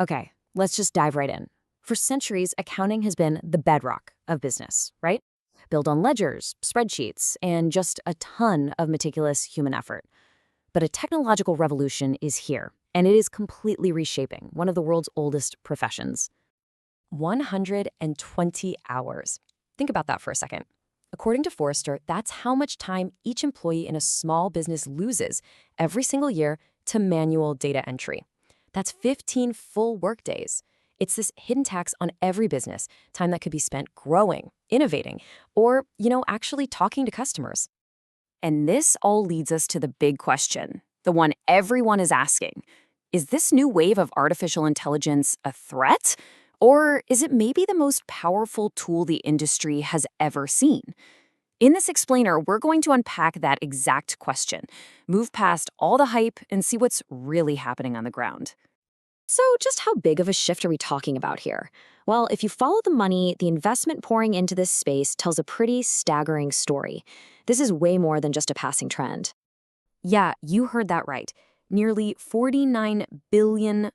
Okay, let's just dive right in. For centuries, accounting has been the bedrock of business, right? Built on ledgers, spreadsheets, and just a ton of meticulous human effort. But a technological revolution is here, and it is completely reshaping one of the world's oldest professions. 120 hours. Think about that for a second. According to Forrester, that's how much time each employee in a small business loses every single year to manual data entry. That's 15 full workdays. It's this hidden tax on every business, time that could be spent growing, innovating, or, actually talking to customers. And this all leads us to the big question, the one everyone is asking. Is this new wave of artificial intelligence a threat? Or is it maybe the most powerful tool the industry has ever seen? In this explainer, we're going to unpack that exact question, move past all the hype, and see what's really happening on the ground. So just how big of a shift are we talking about here? Well, if you follow the money, the investment pouring into this space tells a pretty staggering story. This is way more than just a passing trend. Yeah, you heard that right. Nearly $49 billion.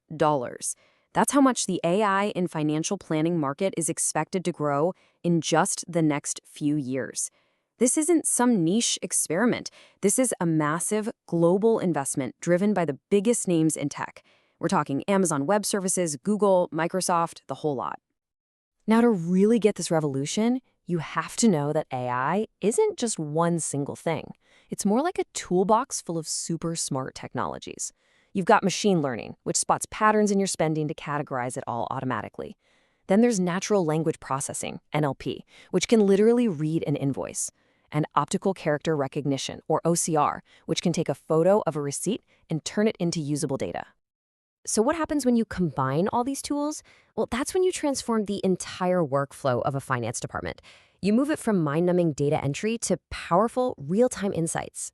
That's how much the AI in financial planning market is expected to grow in just the next few years. This isn't some niche experiment. This is a massive global investment driven by the biggest names in tech. We're talking Amazon Web Services, Google, Microsoft, the whole lot. Now, to really get this revolution, you have to know that AI isn't just one single thing. It's more like a toolbox full of super smart technologies. You've got machine learning, which spots patterns in your spending to categorize it all automatically. Then there's natural language processing, NLP, which can literally read an invoice. And optical character recognition, or OCR, which can take a photo of a receipt and turn it into usable data. So what happens when you combine all these tools? Well, that's when you transform the entire workflow of a finance department. You move it from mind-numbing data entry to powerful, real-time insights.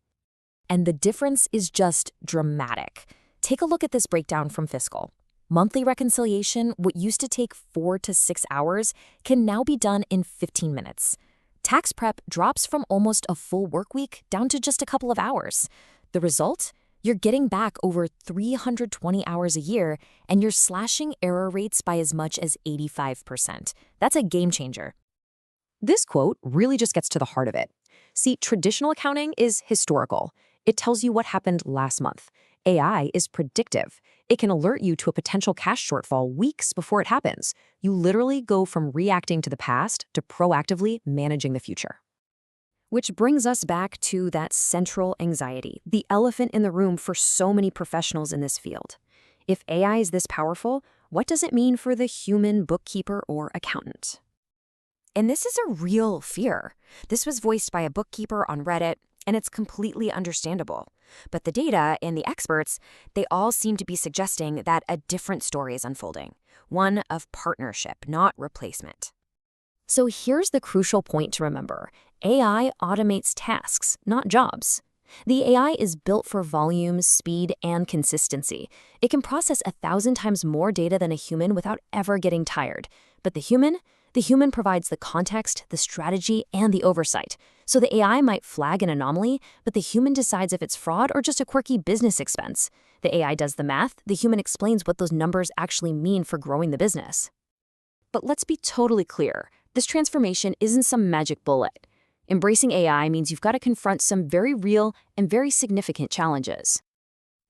And the difference is just dramatic. Take a look at this breakdown from Fiscal. Monthly reconciliation, what used to take 4 to 6 hours, can now be done in 15 minutes. Tax prep drops from almost a full work week down to just a couple of hours. The result? You're getting back over 320 hours a year, and you're slashing error rates by as much as 85%. That's a game changer. This quote really just gets to the heart of it. See, traditional accounting is historical. It tells you what happened last month. AI is predictive. It can alert you to a potential cash shortfall weeks before it happens. You literally go from reacting to the past to proactively managing the future. Which brings us back to that central anxiety, the elephant in the room for so many professionals in this field. If AI is this powerful, what does it mean for the human bookkeeper or accountant? And this is a real fear. This was voiced by a bookkeeper on Reddit, and it's completely understandable. But the data and the experts, they all seem to be suggesting that a different story is unfolding, one of partnership, not replacement. So here's the crucial point to remember. AI automates tasks, not jobs. The AI is built for volume, speed, and consistency. It can process 1,000 times more data than a human without ever getting tired. But the human provides the context, the strategy, and the oversight. So the AI might flag an anomaly, but the human decides if it's fraud or just a quirky business expense. The AI does the math, the human explains what those numbers actually mean for growing the business. But let's be totally clear. This transformation isn't some magic bullet. Embracing AI means you've got to confront some very real and very significant challenges.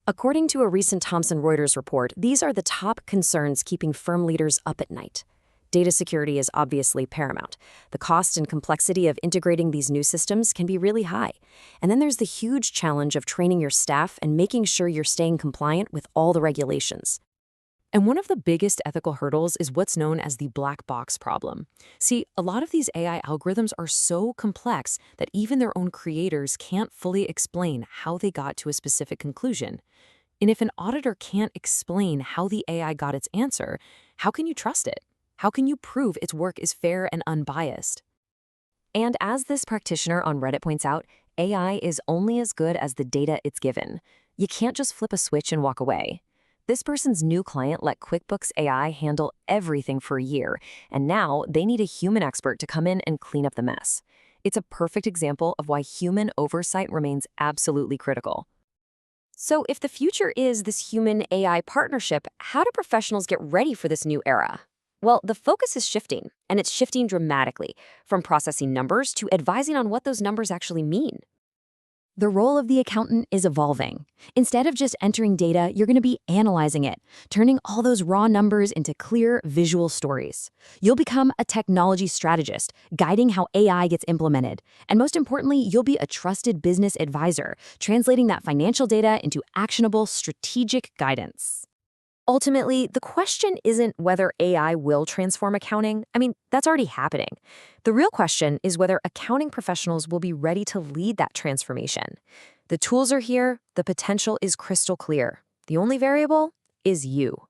According to a recent Thomson Reuters report, these are the top concerns keeping firm leaders up at night. Data security is obviously paramount. The cost and complexity of integrating these new systems can be really high. And then there's the huge challenge of training your staff and making sure you're staying compliant with all the regulations. And one of the biggest ethical hurdles is what's known as the black box problem. See, a lot of these AI algorithms are so complex that even their own creators can't fully explain how they got to a specific conclusion. And if an auditor can't explain how the AI got its answer, how can you trust it? How can you prove its work is fair and unbiased? And as this practitioner on Reddit points out, AI is only as good as the data it's given. You can't just flip a switch and walk away. This person's new client let QuickBooks AI handle everything for a year, and now they need a human expert to come in and clean up the mess. It's a perfect example of why human oversight remains absolutely critical. So, if the future is this human AI partnership, how do professionals get ready for this new era? Well, the focus is shifting, and it's shifting dramatically from processing numbers to advising on what those numbers actually mean. The role of the accountant is evolving. Instead of just entering data, you're going to be analyzing it, turning all those raw numbers into clear visual stories. You'll become a technology strategist, guiding how AI gets implemented. And most importantly, you'll be a trusted business advisor, translating that financial data into actionable, strategic guidance. Ultimately, the question isn't whether AI will transform accounting. I mean, that's already happening. The real question is whether accounting professionals will be ready to lead that transformation. The tools are here, the potential is crystal clear. The only variable is you.